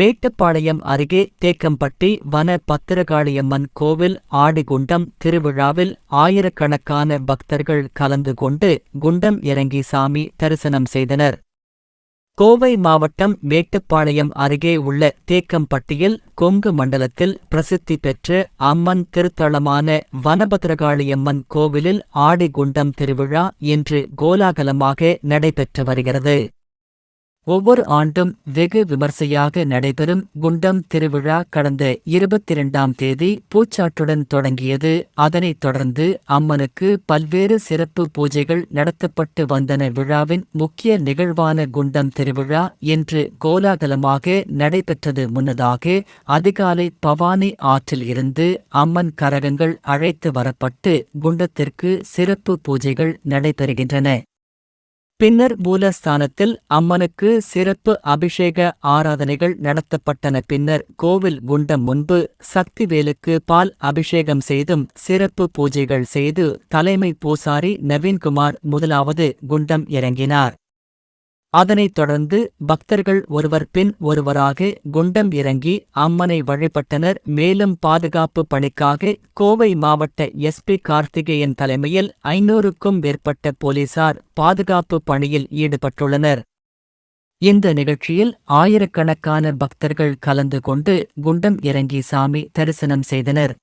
மேட்டுப்பாளையம் அருகே தேக்கம்பட்டி வன பத்திரகாளியம்மன் கோவில் ஆடிகுண்டம் திருவிழாவில் ஆயிரக்கணக்கான பக்தர்கள் கலந்து கொண்டு குண்டம் இறங்கி சாமி தரிசனம் செய்தனர். கோவை மாவட்டம் மேட்டுப்பாளையம் அருகே உள்ள தேக்கம்பட்டியில் கொங்கு மண்டலத்தில் பிரசித்தி பெற்ற அம்மன் திருத்தலமான வனபத்திரகாளியம்மன் கோவிலில் ஆடிகுண்டம் திருவிழா இன்று கோலாகலமாக நடைபெற்று வருகிறது. ஒவ்வொரு ஆண்டும் வெகு விமர்சையாக நடைபெறும் குண்டம் திருவிழா கடந்த 22ஆம் தேதி பூச்சாட்டுடன் தொடங்கியது. அதனைத் தொடர்ந்து அம்மனுக்கு பல்வேறு சிறப்பு பூஜைகள் நடத்தப்பட்டு வந்தன. விழாவின் முக்கிய நிகழ்வான குண்டம் திருவிழா இன்று கோலாகலமாக நடைபெற்றது. முன்னதாக அதிகாலை பவானி ஆற்றில் இருந்து அம்மன் கரகங்கள் அழைத்து வரப்பட்டு குண்டத்திற்கு சிறப்பு பூஜைகள் நடைபெறுகின்றன. பின்னர் மூலஸ்தானத்தில் அம்மனுக்கு சிறப்பு அபிஷேக ஆராதனைகள் நடத்தப்பட்டன. பின்னர் கோவில் குண்டம் முன்பு சக்திவேலுக்கு பால் அபிஷேகம் செய்தும் சிறப்பு பூஜைகள் செய்து தலைமை பூசாரி நவீன்குமார் முதலாவது குண்டம் இறங்கினார். அதனைத் தொடர்ந்து பக்தர்கள் ஒருவர் பின் ஒருவராக குண்டம் இறங்கி அம்மனை வழிபட்டனர். மேலும் பாதுகாப்பு பணிக்காக கோவை மாவட்ட எஸ்பி கார்த்திகேயன் தலைமையில் 500க்கும் மேற்பட்ட போலீசார் பாதுகாப்பு பணியில் ஈடுபட்டுள்ளனர். இந்த நிகழ்ச்சியில் ஆயிரக்கணக்கான பக்தர்கள் கலந்து கொண்டு குண்டம் இறங்கி சாமி தரிசனம் செய்தனர்.